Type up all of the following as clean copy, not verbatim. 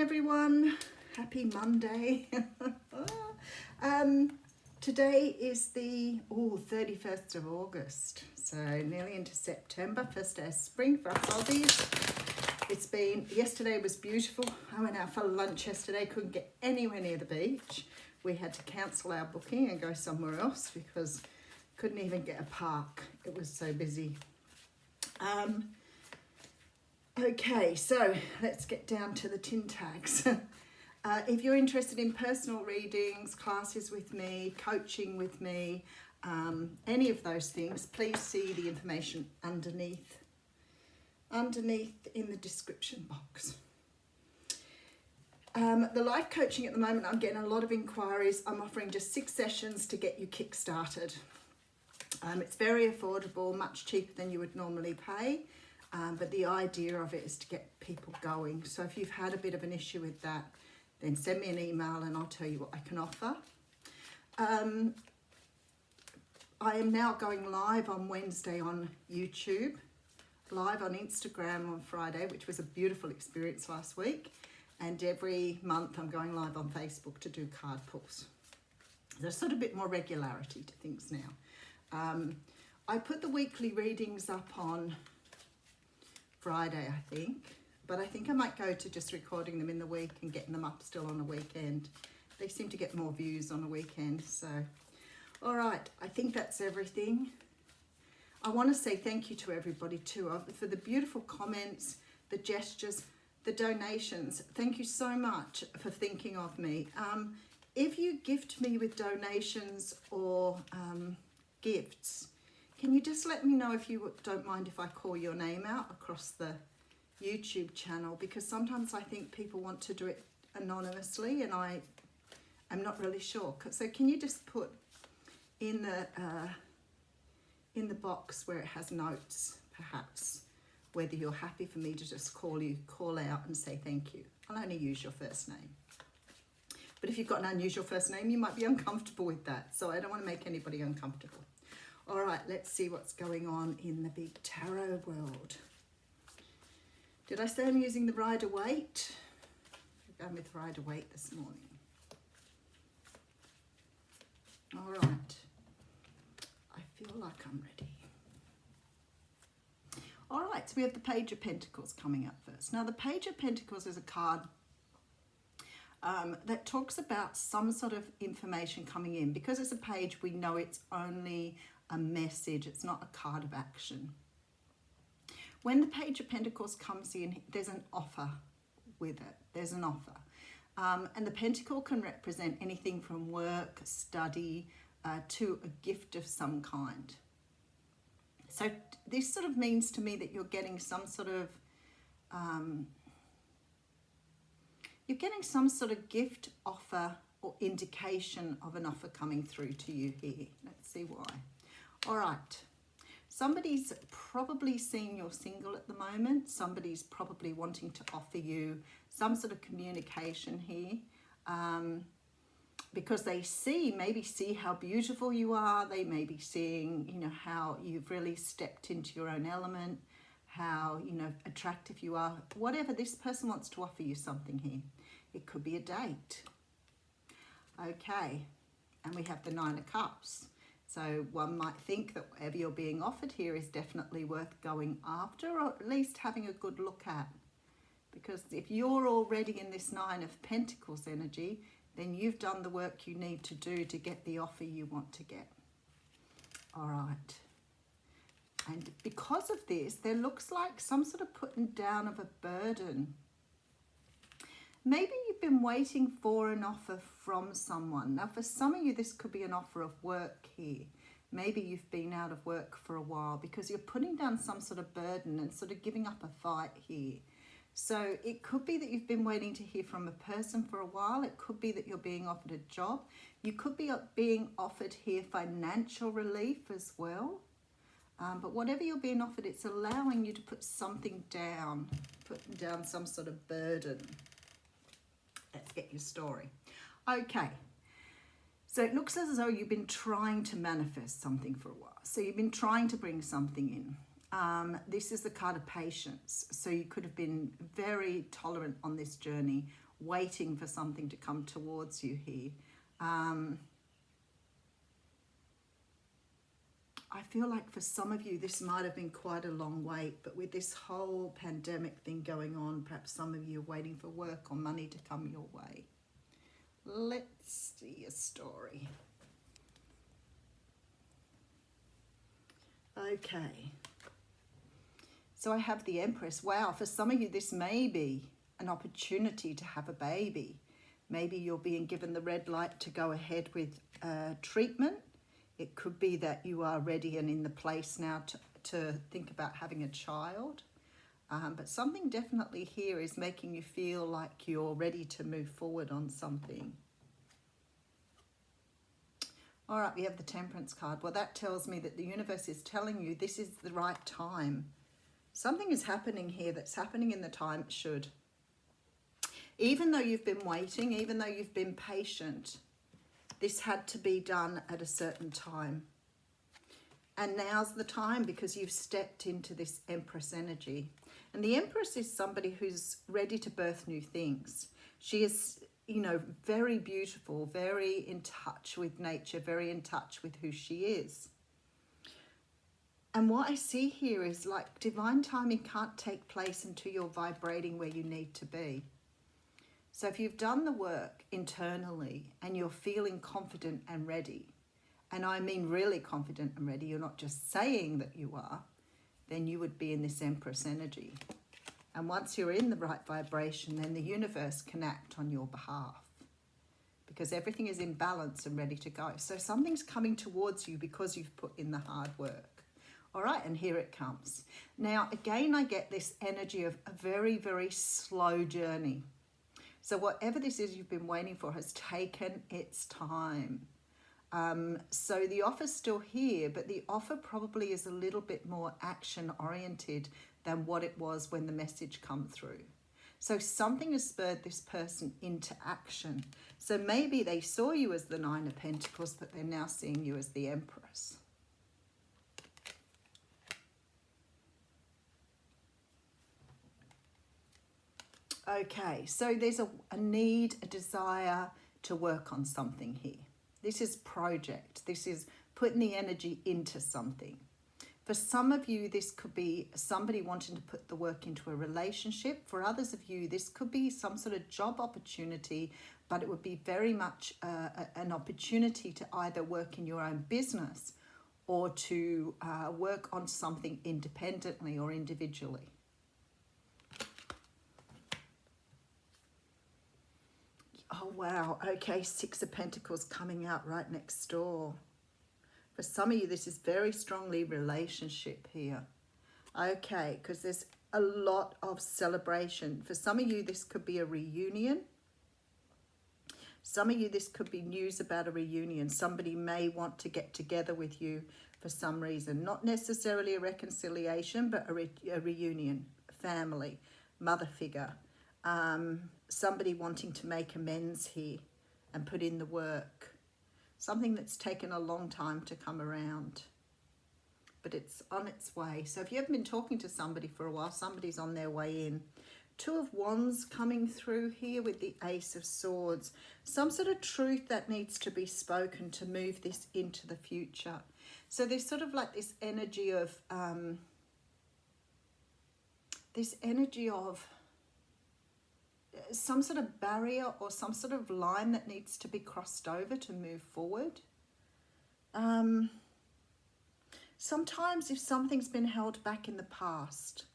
everyone. Happy Monday. Today is the 31st of August, so nearly into September, first day of spring for us Aussies. Yesterday was beautiful. I went out for lunch yesterday, couldn't get anywhere near the beach. We had to cancel our booking and go somewhere else because couldn't even get a park. It was so busy. Okay, so let's get down to the tin tags. If you're interested in personal readings, classes with me, coaching with me, any of those things, please see the information underneath in the description box. The life coaching at the moment, I'm getting a lot of inquiries. I'm offering just 6 sessions to get you kick-started. It's very affordable, much cheaper than you would normally pay. But the idea of it is to get people going. So if you've had a bit of an issue with that, then send me an email and I'll tell you what I can offer. I am now going live on Wednesday on YouTube, live on Instagram on Friday, which was a beautiful experience last week. And every month I'm going live on Facebook to do card pulls. There's sort of a bit more regularity to things now. I put the weekly readings up on Friday, I think, but I think I might go to just recording them in the week and getting them up still on a weekend. They seem to get more views on a weekend, so all right, I think that's everything. I want to say thank you to everybody too for the beautiful comments, the gestures, the donations. Thank you so much for thinking of me. If you gift me with donations or gifts, can you just let me know if you don't mind if I call your name out across the YouTube channel? Because sometimes I think people want to do it anonymously and I am not really sure. So can you just put in the box where it has notes, perhaps, whether you're happy for me to just call out and say thank you. I'll only use your first name. But if you've got an unusual first name, you might be uncomfortable with that. So I don't want to make anybody uncomfortable. All right, let's see what's going on in the big tarot world. Did I say I'm using the Rider-Waite? I'm going with Rider-Waite this morning. All right, I feel like I'm ready. All right, so we have the Page of Pentacles coming up first. Now, the Page of Pentacles is a card that talks about some sort of information coming in. Because it's a page, we know it's only a message. It's not a card of action. When the Page of Pentacles comes in, there's an offer with it. There's an offer. And the pentacle can represent anything from work, study, to a gift of some kind. So this sort of means to me that you're getting some sort of gift offer or indication of an offer coming through to you here. Let's see why. All right. Somebody's probably seeing you're single at the moment. Somebody's probably wanting to offer you some sort of communication here because they maybe see how beautiful you are. They may be seeing, how you've really stepped into your own element, how, attractive you are. Whatever, this person wants to offer you something here. It could be a date. Okay, and we have the 9 of Cups. So one might think that whatever you're being offered here is definitely worth going after, or at least having a good look at. Because if you're already in this 9 of Pentacles energy, then you've done the work you need to do to get the offer you want to get. All right. And because of this, there looks like some sort of putting down of a burden. Maybe you've been waiting for an offer from someone. Now, for some of you, this could be an offer of work here. Maybe you've been out of work for a while because you're putting down some sort of burden and sort of giving up a fight here. So it could be that you've been waiting to hear from a person for a while. It could be that you're being offered a job. You could be being offered here financial relief as well. But whatever you're being offered, it's allowing you to put something down, putting down some sort of burden. Let's get your story. Okay, so it looks as though you've been trying to manifest something for a while. So you've been trying to bring something in. This is the card of patience. So you could have been very tolerant on this journey, waiting for something to come towards you here. I feel like for some of you, this might have been quite a long wait, but with this whole pandemic thing going on, perhaps some of you are waiting for work or money to come your way. Let's see a story. Okay. So I have the Empress. Wow, for some of you, this may be an opportunity to have a baby. Maybe you're being given the red light to go ahead with treatment. It could be that you are ready and in the place now to think about having a child. But something definitely here is making you feel like you're ready to move forward on something. All right, we have the Temperance card. Well, that tells me that the universe is telling you this is the right time. Something is happening here that's happening in the time it should. Even though you've been waiting, even though you've been patient, this had to be done at a certain time. And now's the time because you've stepped into this Empress energy. And the Empress is somebody who's ready to birth new things. She is, you know, very beautiful, very in touch with nature, very in touch with who she is. And what I see here is like divine timing can't take place until you're vibrating where you need to be. So if you've done the work internally and you're feeling confident and ready, and I mean really confident and ready, you're not just saying that you are, then you would be in this Empress energy. And once you're in the right vibration, then the universe can act on your behalf because everything is in balance and ready to go. So something's coming towards you because you've put in the hard work. All right, and here it comes. Now, again, I get this energy of a very, very slow journey. So whatever this is you've been waiting for has taken its time. So the offer's still here, but the offer probably is a little bit more action-oriented than what it was when the message come through. So something has spurred this person into action. So maybe they saw you as the Nine of Pentacles, but they're now seeing you as the Empress. Okay, so there's a need, a desire to work on something here. This is project. This is putting the energy into something. For some of you, this could be somebody wanting to put the work into a relationship. For others of you, this could be some sort of job opportunity, but it would be very much an opportunity to either work in your own business or to work on something independently or individually. Oh, wow. Okay, Six of Pentacles coming out right next door. For some of you, this is very strongly relationship here. Okay, because there's a lot of celebration. For some of you, this could be a reunion. Some of you, this could be news about a reunion. Somebody may want to get together with you for some reason. Not necessarily a reconciliation, but a reunion, family, mother figure. Somebody wanting to make amends here and put in the work. Something that's taken a long time to come around, but it's on its way. So if you haven't been talking to somebody for a while, somebody's on their way in. Two of Wands coming through here with the Ace of Swords. Some sort of truth that needs to be spoken to move this into the future. So there's sort of like this energy of some sort of barrier or some sort of line that needs to be crossed over to move forward. Sometimes if something's been held back in the past,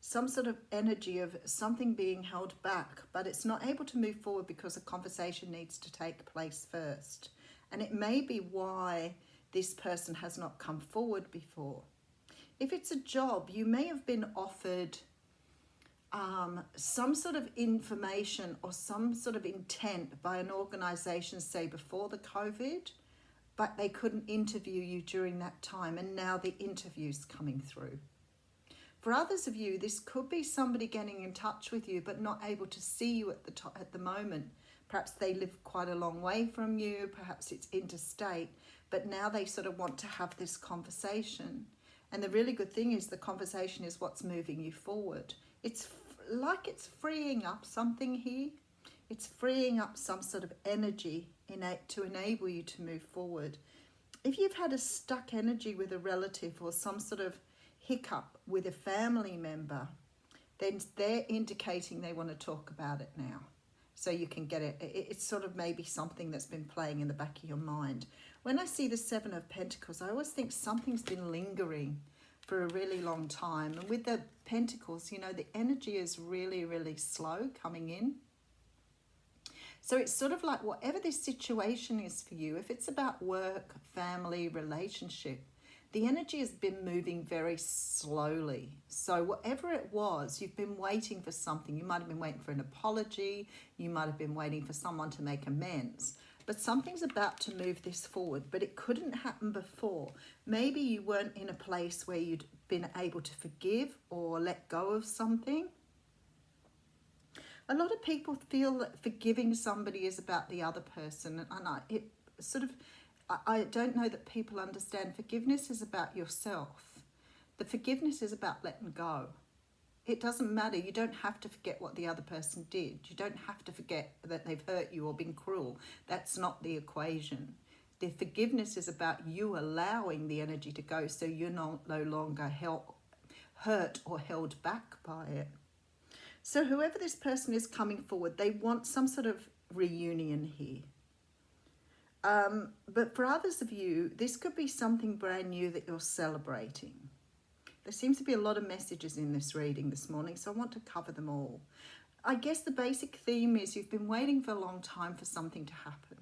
some sort of energy of something being held back, but it's not able to move forward because a conversation needs to take place first. And it may be why this person has not come forward before. If it's a job, you may have been offered some sort of information or some sort of intent by an organisation, say before the COVID, but they couldn't interview you during that time, and now the interview's coming through. For others of you, this could be somebody getting in touch with you but not able to see you at the moment. Perhaps they live quite a long way from you, perhaps it's interstate, but now they sort of want to have this conversation. And the really good thing is the conversation is what's moving you forward. It's like it's freeing up something here. It's freeing up some sort of energy to enable you to move forward. If you've had a stuck energy with a relative or some sort of hiccup with a family member, then they're indicating they want to talk about it now. So you can get it. It's sort of maybe something that's been playing in the back of your mind. When I see the Seven of Pentacles, I always think something's been lingering for a really long time. And with the Pentacles, you know, the energy is really, really slow coming in. So it's sort of like whatever this situation is for you, if it's about work, family, relationship, the energy has been moving very slowly. So whatever it was, you've been waiting for something. You might have been waiting for an apology. You might have been waiting for someone to make amends. But something's about to move this forward, but it couldn't happen before. Maybe you weren't in a place where you'd been able to forgive or let go of something. A lot of people feel that forgiving somebody is about the other person, and I don't know that people understand forgiveness is about yourself. The forgiveness is about letting go. It doesn't matter. You don't have to forget what the other person did. You don't have to forget that they've hurt you or been cruel. That's not the equation. The forgiveness is about you allowing the energy to go so you're no longer hurt or held back by it. So whoever this person is coming forward, they want some sort of reunion here. But for others of you, this could be something brand new that you're celebrating. There seems to be a lot of messages in this reading this morning, so I want to cover them all. I guess the basic theme is you've been waiting for a long time for something to happen.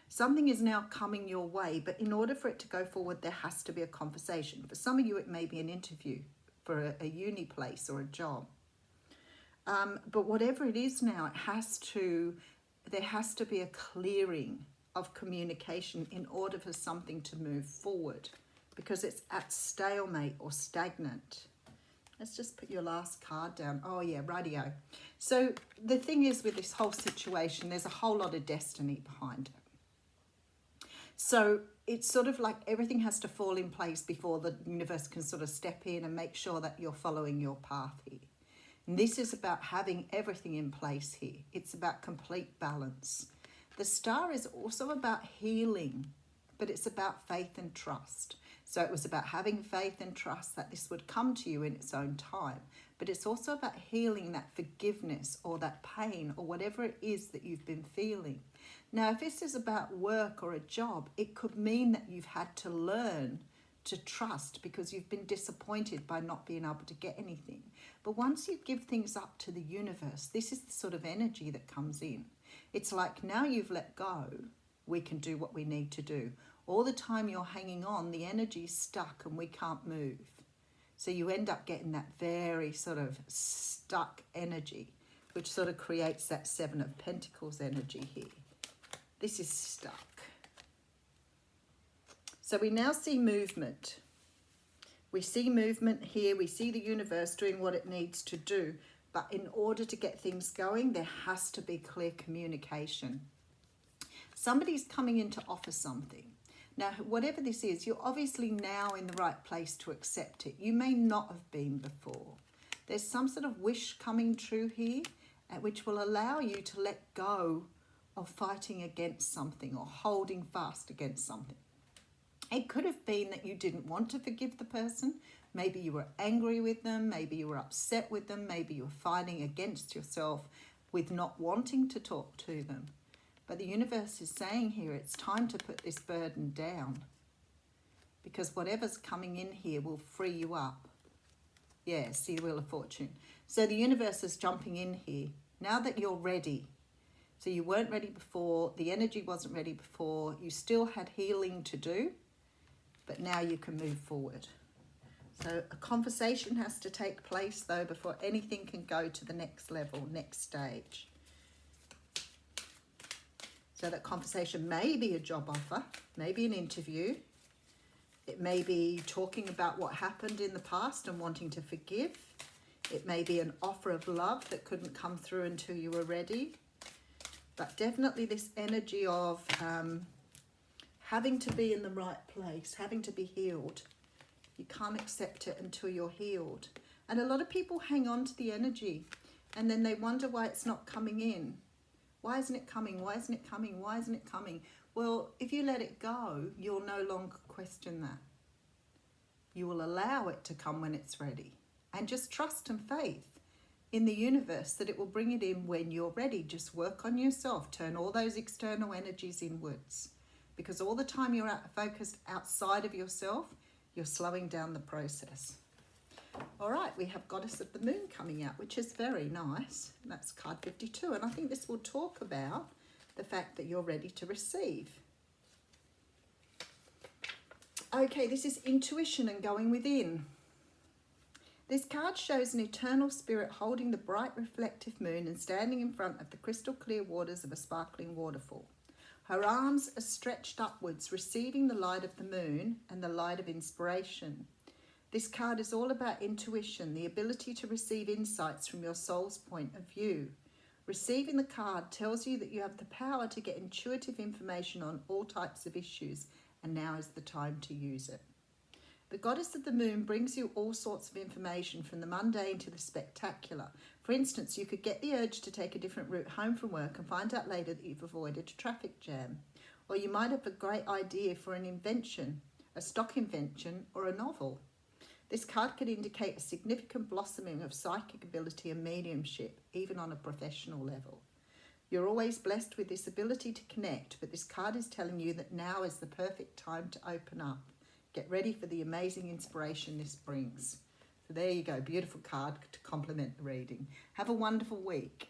Something is now coming your way, but in order for it to go forward, there has to be a conversation. For some of you, it may be an interview for a uni place or a job. But whatever it is now, there has to be a clearing of communication in order for something to move forward, because it's at stalemate or stagnant. Let's just put your last card down. Oh yeah, rightio. So the thing is with this whole situation, there's a whole lot of destiny behind it. So it's sort of like everything has to fall in place before the universe can sort of step in and make sure that you're following your path here. And this is about having everything in place here. It's about complete balance. The star is also about healing, but it's about faith and trust. So it was about having faith and trust that this would come to you in its own time. But it's also about healing that forgiveness or that pain or whatever it is that you've been feeling. Now, if this is about work or a job, it could mean that you've had to learn to trust because you've been disappointed by not being able to get anything. But once you give things up to the universe, this is the sort of energy that comes in. It's like now you've let go, we can do what we need to do. All the time you're hanging on, the energy's stuck and we can't move. So you end up getting that very sort of stuck energy, which sort of creates that Seven of Pentacles energy here. This is stuck. So we now see movement. We see movement here. We see the universe doing what it needs to do. But in order to get things going, there has to be clear communication. Somebody's coming in to offer something. Now, whatever this is, you're obviously now in the right place to accept it. You may not have been before. There's some sort of wish coming true here, which will allow you to let go of fighting against something or holding fast against something. It could have been that you didn't want to forgive the person. Maybe you were angry with them. Maybe you were upset with them. Maybe you were fighting against yourself with not wanting to talk to them. But the universe is saying here, it's time to put this burden down, because whatever's coming in here will free you up. Yeah, see the Wheel of Fortune. So the universe is jumping in here. Now that you're ready. So you weren't ready before. The energy wasn't ready before. You still had healing to do. But now you can move forward. So a conversation has to take place, though, before anything can go to the next level, next stage. So that conversation may be a job offer, maybe an interview. It may be talking about what happened in the past and wanting to forgive. It may be an offer of love that couldn't come through until you were ready. But definitely this energy of having to be in the right place, having to be healed. You can't accept it until you're healed. And a lot of people hang on to the energy. And then they wonder why it's not coming in. Why isn't it coming? Why isn't it coming? Why isn't it coming? Well, if you let it go, you'll no longer question that. You will allow it to come when it's ready. And just trust and faith in the universe that it will bring it in when you're ready. Just work on yourself. Turn all those external energies inwards. Because all the time you're focused outside of yourself, you're slowing down the process. All right, we have Goddess of the Moon coming out, which is very nice. That's card 52. And I think this will talk about the fact that you're ready to receive. Okay, this is intuition and going within. This card shows an eternal spirit holding the bright reflective moon and standing in front of the crystal clear waters of a sparkling waterfall. Her arms are stretched upwards, receiving the light of the moon and the light of inspiration. This card is all about intuition, the ability to receive insights from your soul's point of view. Receiving the card tells you that you have the power to get intuitive information on all types of issues, and now is the time to use it. The Goddess of the Moon brings you all sorts of information, from the mundane to the spectacular. For instance, you could get the urge to take a different route home from work and find out later that you've avoided a traffic jam. Or you might have a great idea for an invention, a stock invention, or a novel. This card could indicate a significant blossoming of psychic ability and mediumship, even on a professional level. You're always blessed with this ability to connect, but this card is telling you that now is the perfect time to open up. Get ready for the amazing inspiration this brings. So there you go, beautiful card to complement the reading. Have a wonderful week.